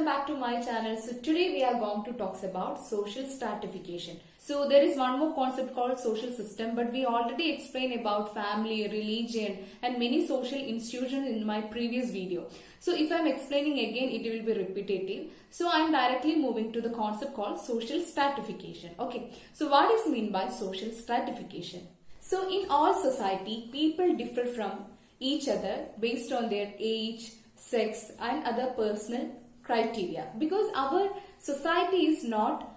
back to my channel. So today we are going to talk about social stratification. So there is one more concept called social system, but we already explained about family, religion and many social institutions in my previous video. So if I am explaining again, it will be repetitive. So I am directly moving to the concept called social stratification. Okay, so what is mean by social stratification? So in our society, people differ from each other based on their age, sex and other personal criteria, because our society is not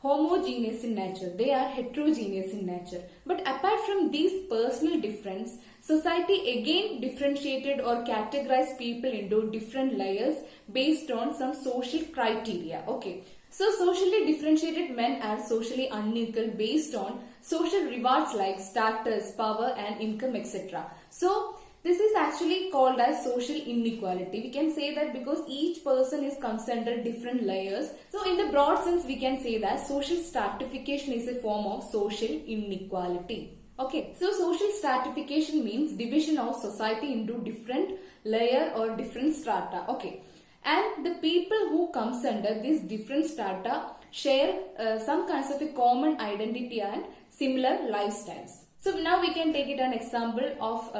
homogeneous in nature, they are heterogeneous in nature. But apart from these personal difference, society again differentiated or categorized people into different layers based on some social criteria. Okay, so socially differentiated men are socially unequal based on social rewards like status, power and income, etc. So this is actually called as social inequality. We can say that because each person is comes under different layers. So in the broad sense, we can say that social stratification is a form of social inequality. Okay, so social stratification means division of society into different layer or different strata. Okay, and the people who comes under these different strata share some kinds of a common identity and similar lifestyles. So now we can take it an example of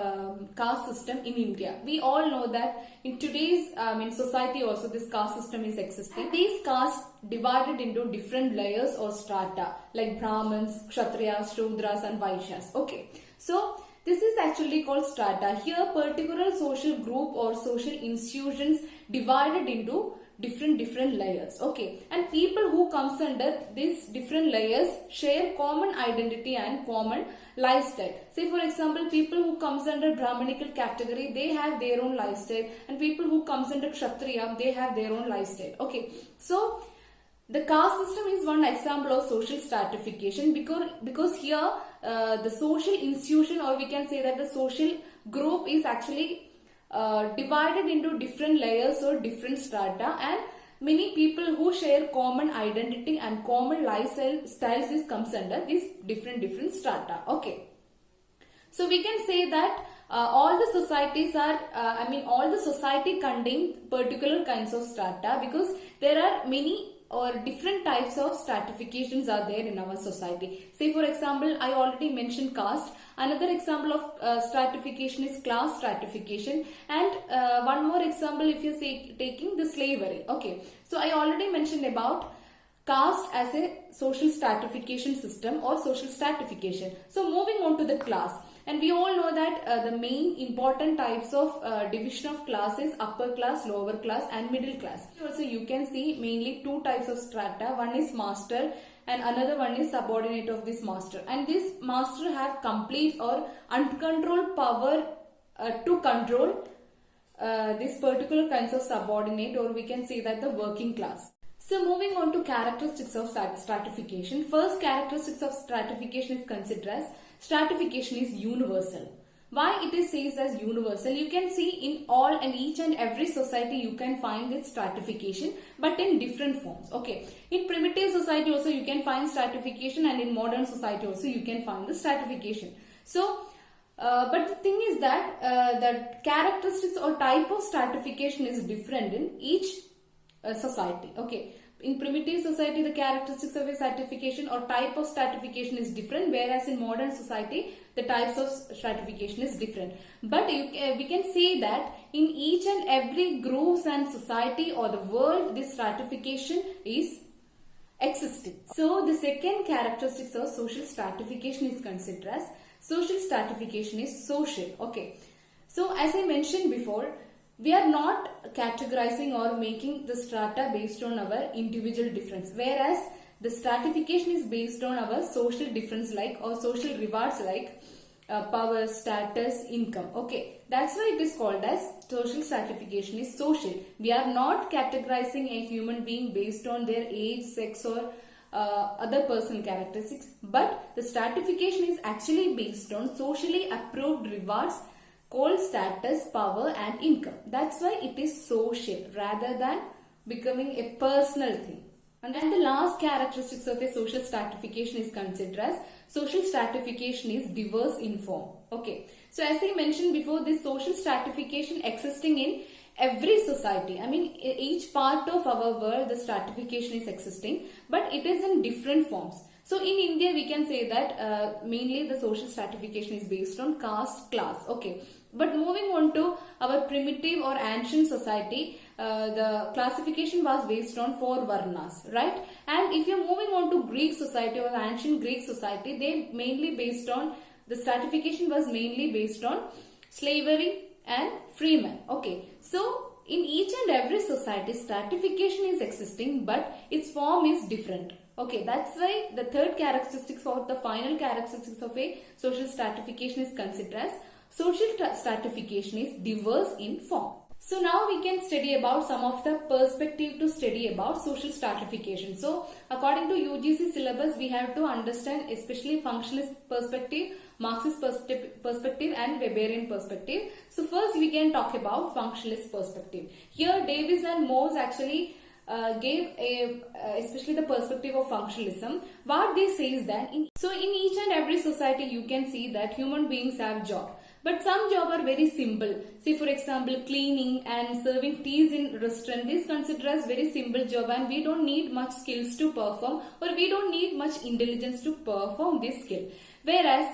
caste system in India. We all know that in today's society also this caste system is existing. And these castes divided into different layers or strata like Brahmins, Kshatriyas, Shudras and Vaishyas. Okay, so this is actually called strata. Here particular social group or social institutions divided into different layers. Okay, and people who comes under these different layers share common identity and common lifestyle. Say for example, people who comes under Brahmanical category, they have their own lifestyle, and people who comes under Kshatriya, they have their own lifestyle. Okay, so the caste system is one example of social stratification because here the social institution, or we can say that the social group is actually divided into different layers or different strata, and many people who share common identity and common lifestyles is comes under these different strata. Okay, so we can say that all the societies are all the society contain particular kinds of strata, because there are many or different types of stratifications are there in our society. Say for example, I already mentioned caste. Another example of stratification is class stratification, and one more example if you say taking the slavery. Okay, so I already mentioned about caste as a social stratification system or social stratification. So moving on to the class, and we all know that the main important types of division of class is upper class, lower class and middle class. Also you can see mainly two types of strata. One is master and another one is subordinate of this master, and this master have complete or uncontrolled power to control this particular kinds of subordinate, or we can say that the working class. So moving on to characteristics of stratification. First characteristics of stratification is considered as stratification is universal. Why it is says as universal? You can see in all and each and every society you can find this stratification, but in different forms. Okay, in primitive society also you can find stratification, and in modern society also you can find the stratification. So but the thing is that the characteristics or type of stratification is different in each society. Okay, in primitive society the characteristics of a stratification or type of stratification is different, whereas in modern society the types of stratification is different. But we can say that in each and every groups and society or the world this stratification is existing. So the second characteristics of social stratification is considered as social stratification is social. Okay, so as I mentioned before, we are not categorizing or making the strata based on our individual difference, whereas the stratification is based on our social difference like or social rewards like power, status, income. Okay, that's why it is called as social stratification is social. We are not categorizing a human being based on their age, sex or other personal characteristics, but the stratification is actually based on socially approved rewards called status, power and income. That's why it is social rather than becoming a personal thing. And then the last characteristics of a social stratification is considered as social stratification is diverse in form. Okay, so as I mentioned before, this social stratification existing in every society, I mean each part of our world, the stratification is existing, but it is in different forms. So in India we can say that mainly the social stratification is based on caste, class. Okay, but moving on to our primitive or ancient society, the classification was based on 4 varnas, right? And if you're moving on to Greek society or ancient Greek society, they mainly based on, the stratification was mainly based on slavery and freemen. Okay, so in each and every society stratification is existing, but its form is different. Okay, that's why the third characteristics or the final characteristics of a social stratification is considered as social stratification is diverse in form. So now we can study about some of the perspective to study about social stratification. So according to UGC syllabus, we have to understand especially functionalist perspective, Marxist perspective and Weberian perspective. So first we can talk about functionalist perspective. Here Davis and Morse actually gave a especially the perspective of functionalism. What they say is that in each and every society you can see that human beings have jobs. But some jobs are very simple. Say for example cleaning and serving teas in restaurant. This is considered as very simple job and we don't need much skills to perform, or we don't need much intelligence to perform this skill. Whereas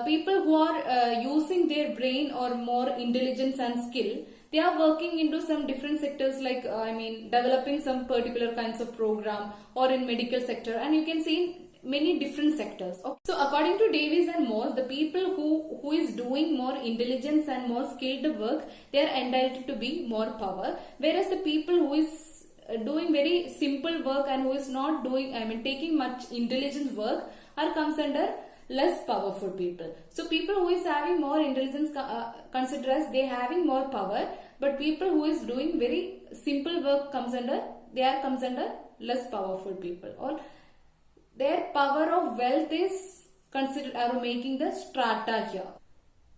people who are using their brain or more intelligence and skill, they are working into some different sectors like developing some particular kinds of program or in medical sector, and you can see many different sectors. Okay. So according to Davis and Morse, the people who is doing more intelligence and more skilled work, they are entitled to be more power, whereas the people who is doing very simple work and who is not doing taking much intelligent work are comes under less powerful people. So people who is having more intelligence consider as they having more power, but people who is doing very simple work comes under less powerful people, or their power of wealth is considered are making the strata here.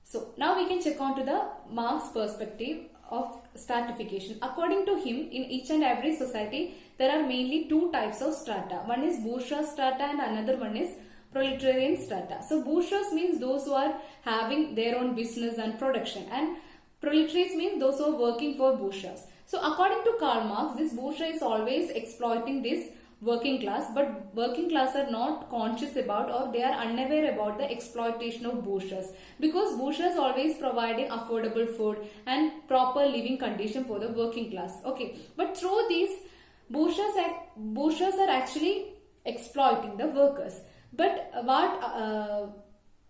So now we can check on to the Marx perspective of stratification. According to him, in each and every society there are mainly 2 types of strata. One is bourgeois strata and another one is proletarian strata. So bourgeois means those who are having their own business and production, and proletariats means those who are working for bourgeois. So according to Karl Marx, this bourgeois is always exploiting this working class, but working class are not conscious about, or they are unaware about the exploitation of bourgeois, because bourgeois always providing affordable food and proper living condition for the working class. Okay, but through these bourgeois are actually exploiting the workers. But what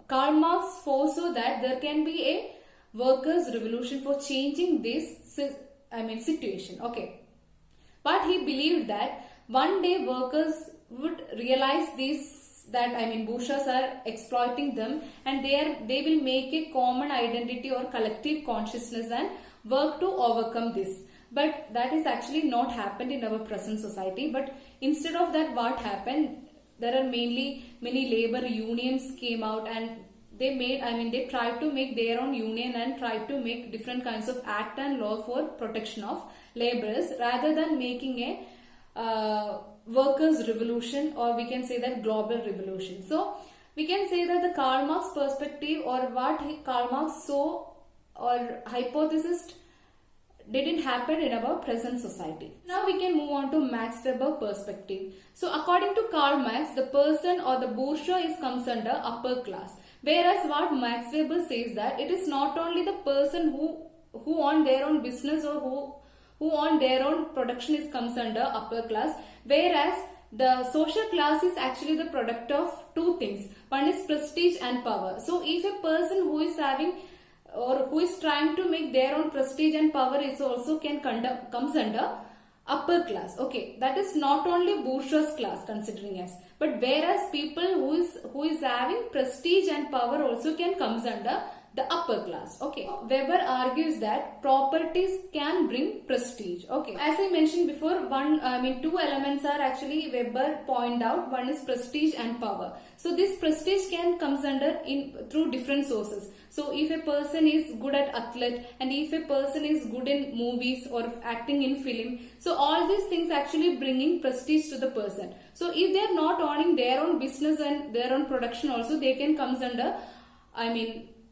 Karl Marx foresaw that there can be a workers' revolution for changing this situation. Okay, but he believed that one day workers would realize this, that bourgeois are exploiting them, and they will make a common identity or collective consciousness and work to overcome this. But that is actually not happened in our present society. But instead of that, what happened? There are many labor unions came out, and they made they tried to make their own union and tried to make different kinds of act and law for protection of laborers, rather than making a workers' revolution, or we can say that global revolution. So we can say that the Karl Marx perspective, or what Karl Marx saw or hypothesized, didn't happen in our present society. Now we can move on to Max Weber perspective. So according to Karl Marx, the person or the bourgeois is comes under upper class, whereas what Max Weber says that it is not only the person who own their own business or who own their own production is comes under upper class, whereas the social class is actually the product of 2 things. One is prestige and power. So if a person who is having or who is trying to make their own prestige and power is also comes under upper class. Okay, that is not only bourgeois class considering us, but whereas people who is having prestige and power also can comes under the upper class. Okay, Weber argues that properties can bring prestige. Okay, as I mentioned before, 2 elements are actually Weber point out. One is prestige and power. So this prestige can comes under through different sources. So if a person is good at athlete, and if a person is good in movies or acting in film, so all these things actually bringing prestige to the person. So if they are not owning their own business and their own production also, they can comes under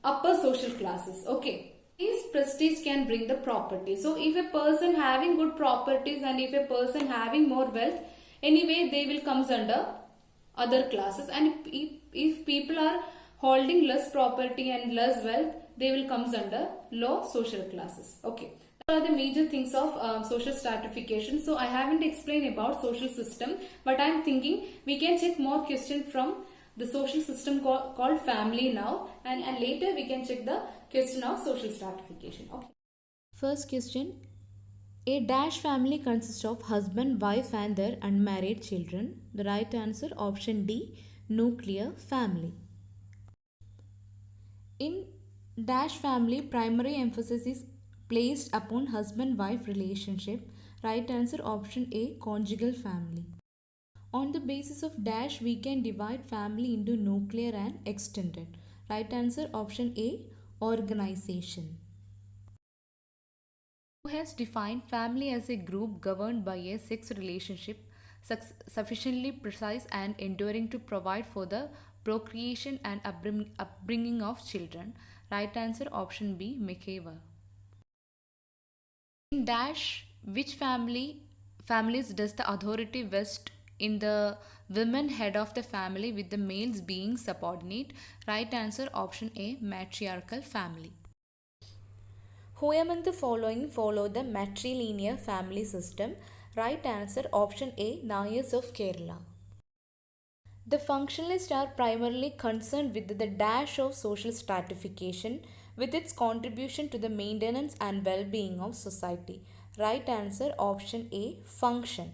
upper social classes. Okay, these prestige can bring the property. So if a person having good properties and if a person having more wealth, anyway they will comes under other classes, and if people are holding less property and less wealth, they will comes under low social classes. Okay, are the major things of social stratification. So I haven't explained about social system, but I'm thinking we can check more question from the social system called family now, and later we can check the question of social stratification. Okay. First question. A dash family consists of husband, wife and their unmarried children. The right answer option D, nuclear family. In dash family, primary emphasis is placed upon husband-wife relationship. Right answer option A, conjugal family. On the basis of dash, we can divide family into nuclear and extended. Right answer option A, organization. Who has defined family as a group governed by a sex relationship sufficiently precise and enduring to provide for the procreation and upbringing of children? Right answer option B, McKeever. In dash, which families does the authority vest in the women head of the family with the males being subordinate? Right answer option A, matriarchal family. Who among the following follow the matrilineal family system? Right answer option A, Nayars of Kerala. The functionalists are primarily concerned with the dash of social stratification with its contribution to the maintenance and well-being of society. Right answer option A, function.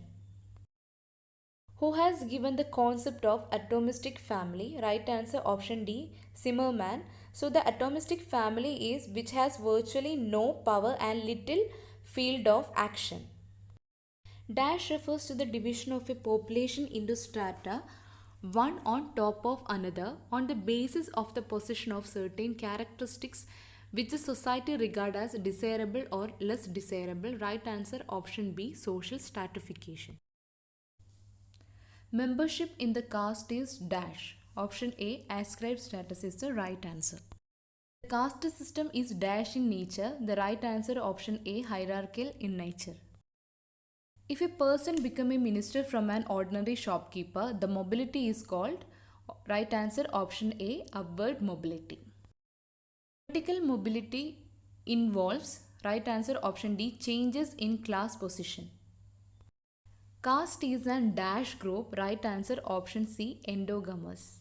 Who has given the concept of atomistic family? Right answer option D, Zimmerman. So the atomistic family is which has virtually no power and little field of action. Dash refers to the division of a population into strata, one on top of another, on the basis of the possession of certain characteristics which the society regards as desirable or less desirable. Right answer option B, social stratification. Membership in the caste is dash. Option A, ascribed status is the right answer. The caste system is dash in nature. The right answer option A, hierarchical in nature. If a person become a minister from an ordinary shopkeeper, the mobility is called, right answer option A, upward mobility. Political mobility involves, right answer option D, changes in class position. Caste is an dash group. Right answer option C, endogamous.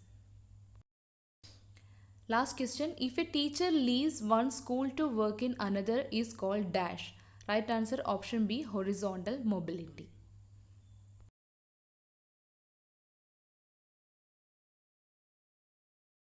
Last question. If a teacher leaves one school to work in another is called dash. Right answer option B, horizontal mobility.